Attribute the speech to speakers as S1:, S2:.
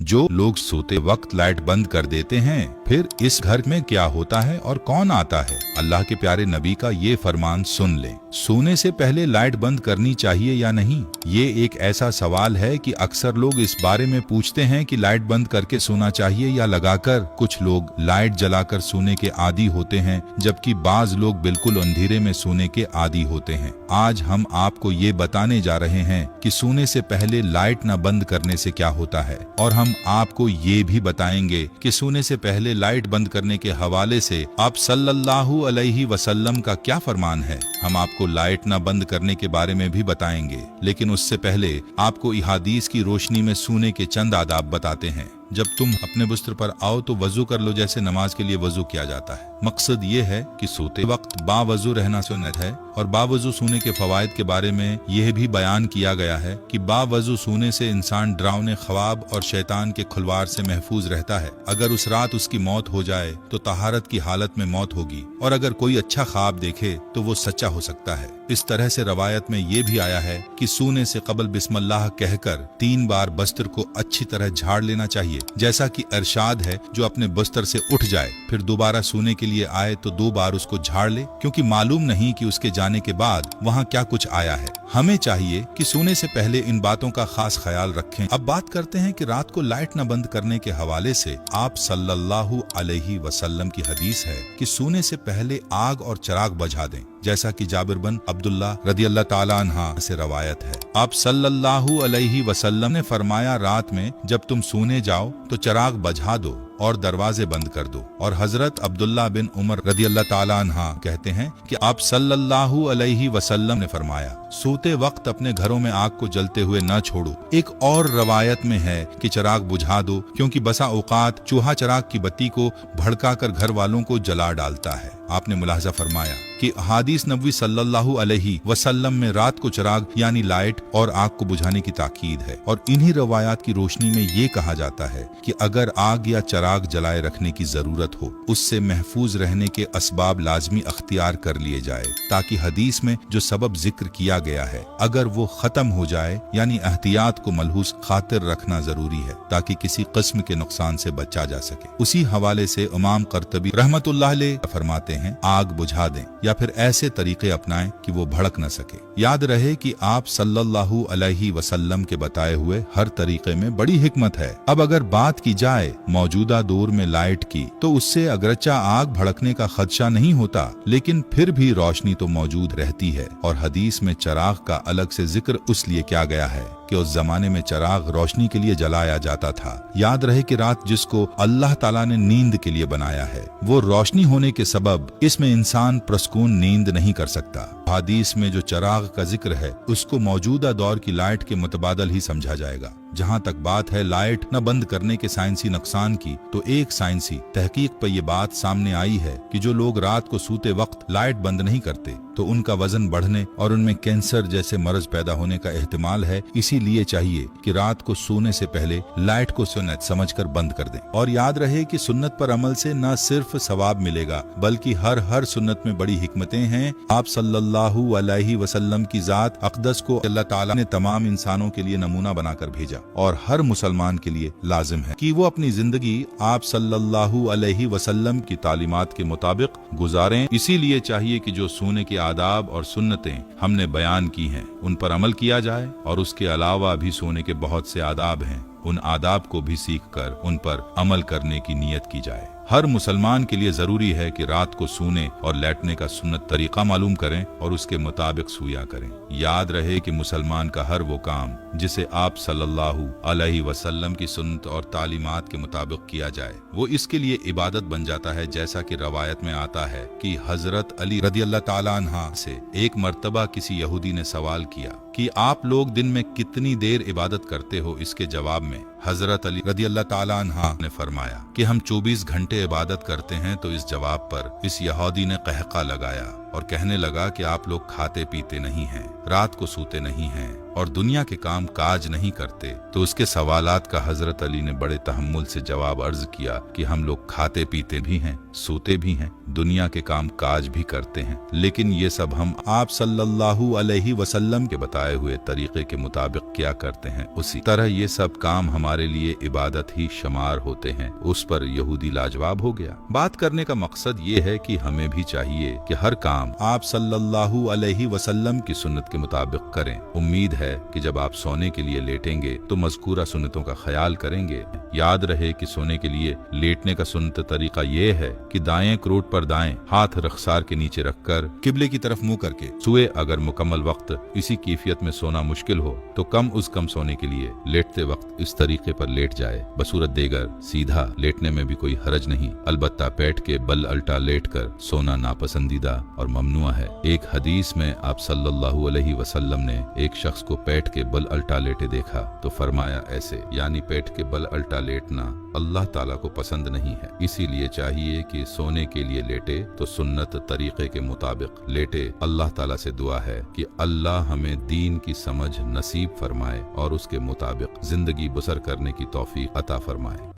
S1: जो लोग सोते वक्त लाइट बंद कर देते हैं, फिर इस घर में क्या होता है और कौन आता है? अल्लाह के प्यारे नबी का ये फरमान सुन लें। सोने से पहले लाइट बंद करनी चाहिए या नहीं? ये एक ऐसा सवाल है कि अक्सर लोग इस बारे में पूछते हैं कि लाइट बंद करके सोना चाहिए या लगाकर। कुछ लोग लाइट जलाकर सोने के आदी होते हैं, जबकि बाज लोग बिल्कुल अंधेरे में सोने के आदी होते हैं। आज हम आपको ये बताने जा रहे हैं कि सोने से पहले लाइट न बंद करने से क्या होता है, और हम आपको ये भी बताएंगे कि सोने से पहले लाइट बंद करने के हवाले से आप सल्लल्लाहु अलैहि वसल्लम का क्या फरमान है। हम आपको लाइट न बंद करने के बारे में भी बताएंगे, लेकिन उससे पहले आपको इहादीस की रोशनी में सोने के चंद आदाब बताते हैं। जब तुम अपने बिस्तर पर आओ तो वजू कर लो, जैसे नमाज के लिए वजू किया जाता है। मकसद ये है कि सोते वक्त बावजू रहना सुन्नत है, और बावजू सोने के फवायद के बारे में यह भी बयान किया गया है कि बावजू सोने से इंसान डरावने ख्वाब और शैतान के खुलवार से महफूज रहता है। अगर उस रात उसकी मौत हो जाए तो तहारत की हालत में मौत होगी, और अगर कोई अच्छा ख्वाब देखे तो वो सच्चा हो सकता है। इस तरह से रवायत में ये भी आया है कि सोने से कबल बिस्मिल्लाह कहकर 3 बार बस्तर को अच्छी तरह झाड़ लेना चाहिए, जैसा कि इरशाद है, जो अपने बिस्तर से उठ जाए फिर दोबारा सोने के लिए आए तो 2 बार उसको झाड़ ले, क्योंकि मालूम नहीं कि उसके जाने के बाद वहाँ क्या कुछ आया है। हमें चाहिए कि सोने से पहले इन बातों का खास ख्याल रखें। अब बात करते हैं कि रात को लाइट न बंद करने के हवाले से आप सल्लल्लाहु अलैहि वसल्लम की हदीस है कि सोने से पहले आग और चिराग बुझा दें, जैसा कि जाबिर बिन अब्दुल्लाह रदियल्लाहु ताला अन्हा से रवायत है। आप सल्लल्लाहु अलैहि वसल्लम ने फरमाया, रात में जब तुम सोने जाओ तो चिराग बुझा दो और दरवाजे बंद कर दो। और हजरत अब्दुल्लाह बिन उमर रदियल्लाहु ताला अन्हा कहते हैं कि आप सल्लल्लाहु अलैहि वसल्लम ने फरमाया, सोते वक्त अपने घरों में आग को जलते हुए न छोड़ो। एक और रवायत में है कि चिराग बुझा दो, क्योंकि बसा औकात चूहा चिराग की बत्ती को भड़का कर घर वालों को जला डालता है। आपने मुलाहजा फरमाया कि हदीस नबवी सल्लल्लाहु अलैहि वसल्लम में रात को चिराग यानी लाइट और आग को बुझाने की ताकीद है, और इन्हीं रवायात की रोशनी में ये कहा जाता है कि अगर आग या चिराग जलाए रखने की जरूरत हो, उससे महफूज रहने के असबाब लाजमी अख्तियार कर लिए जाए, ताकि हदीस में जो सबब जिक्र किया गया है अगर वो खत्म हो जाए, यानी एहतियात को मलहूस खातिर रखना जरूरी है, ताकि किसी किस्म के नुकसान से बचा जा सके। उसी हवाले से इमाम कर्तबी रहमतुल्लाह अलैह फरमाते हैं, आग बुझा दें या फिर ऐसे तरीके अपनाएं कि वो भड़क न सके। याद रहे कि आप सल्लल्लाहु अलैहि वसल्लम के बताए हुए हर तरीके में बड़ी हिकमत है। अब अगर बात की जाए मौजूदा दौर में लाइट की, तो उससे अगरचा आग भड़कने का खदशा नहीं होता, लेकिन फिर भी रोशनी तो मौजूद रहती है। और हदीस में चिराग का अलग से जिक्र उसलिए किया गया है कि उस जमाने में चिराग रोशनी के लिए जलाया जाता था। याद रहे कि रात जिसको अल्लाह ताला ने नींद के लिए बनाया है, वो रोशनी होने के सबब इसमें इंसान प्रसकून नींद नहीं कर सकता। हदीस में जो चिराग का जिक्र है उसको मौजूदा दौर की लाइट के मुतबादल ही समझा जाएगा। जहाँ तक बात है लाइट न बंद करने के साइंसी नुकसान की, तो एक साइंसी तहकीक पर यह बात सामने आई है कि जो लोग रात को सोते वक्त लाइट बंद नहीं करते तो उनका वजन बढ़ने और उनमें कैंसर जैसे मर्ज पैदा होने का एहतिमाल है। इसीलिए चाहिए कि रात को सोने से पहले लाइट को सुन्नत समझकर बंद कर दें। और याद रहे कि सुन्नत पर अमल से न सिर्फ सवाब मिलेगा, बल्कि हर सुन्नत में बड़ी हिकमतें हैं। आप सल्लल्लाहु अलैहि वसल्लम की जात अक़दस को अल्लाह ताला ने तमाम इंसानों के लिए नमूना बनाकर भेजा, और हर मुसलमान के लिए लाजिम है कि वो अपनी जिंदगी आप सल्लल्लाहु अलैहि वसल्लम की तालीमात के मुताबिक गुजारें। इसीलिए चाहिए कि जो सोने के आदाब और सुन्नतें हमने बयान की हैं उन पर अमल किया जाए, और उसके अलावा भी सोने के बहुत से आदाब हैं, उन आदाब को भी सीख कर उन पर अमल करने की नीयत की जाए। हर मुसलमान के लिए जरूरी है कि रात को सोने और लेटने का सुन्नत तरीका मालूम करें और उसके मुताबिक सोया करें। याद रहे कि मुसलमान का हर वो काम जिसे आप सल्लल्लाहु अलैहि वसल्लम की सुन्नत और तालीमात के मुताबिक किया जाए, वो इसके लिए इबादत बन जाता है। जैसा कि रवायत में आता है कि हजरत अली रदियल्लाहु ताला अन्हा से एक मर्तबा किसी यहूदी ने सवाल किया कि आप लोग दिन में कितनी देर इबादत करते हो। इसके जवाब में हजरत अली रदियल्लाहु ताला अन्हा ने फरमाया कि हम 24 घंटे इबादत करते हैं। तो इस जवाब पर इस यहूदी ने कहका लगाया और कहने लगा कि आप लोग खाते पीते नहीं हैं, रात को सोते नहीं हैं और दुनिया के काम काज नहीं करते। तो उसके सवालात का हजरत अली ने बड़े तहम्मुल से जवाब अर्ज किया कि हम लोग खाते पीते भी हैं, सोते भी हैं, दुनिया के काम काज भी करते हैं, लेकिन ये सब हम आप सल्लल्लाहु अलैहि वसल्लम के बताए हुए तरीके के मुताबिक क्या करते हैं, उसी तरह ये सब काम हमारे लिए इबादत ही शुमार होते हैं। उस पर यहूदी लाजवाब हो गया। बात करने का मकसद ये है कि हमें भी चाहिए कि हर काम आप सल्लल्लाहु अलैहि वसल्लम की सुन्नत के मुताबिक करें। उम्मीद है कि जब आप सोने के लिए लेटेंगे तो मज़कूरा सुन्नतों का ख्याल करेंगे। याद रहे कि सोने के लिए लेटने का सुन्नत तरीका ये है कि दाएं क्रोट पर दाएं हाथ रखसार के नीचे रखकर किबले की तरफ मुंह करके सोए। अगर मुकम्मल वक्त इसी कैफियत में सोना मुश्किल हो तो कम उस कम सोने के लिए लेटते वक्त इस तरीके पर लेट जाए। बसूरत देगर सीधा लेटने में भी कोई हरज नहीं, अलबत्ता पेट के बल अल्टा लेट कर सोना नापसंदीदा और ममनुआ है। एक हदीस में आप सल्लल्लाहु अलैहि वसल्लम ने एक शख्स को पेट के बल अल्टा लेटे देखा तो फरमाया ऐसे, यानी पेट के बल अल्टा लेटना अल्लाह ताला को पसंद नहीं है। इसीलिए चाहिए कि सोने के लिए लेटे तो सुन्नत तरीके के मुताबिक लेटे। अल्लाह ताला से दुआ है कि अल्लाह हमें दीन की समझ नसीब फरमाए और उसके मुताबिक जिंदगी बसर करने की तौफीक अता फरमाए।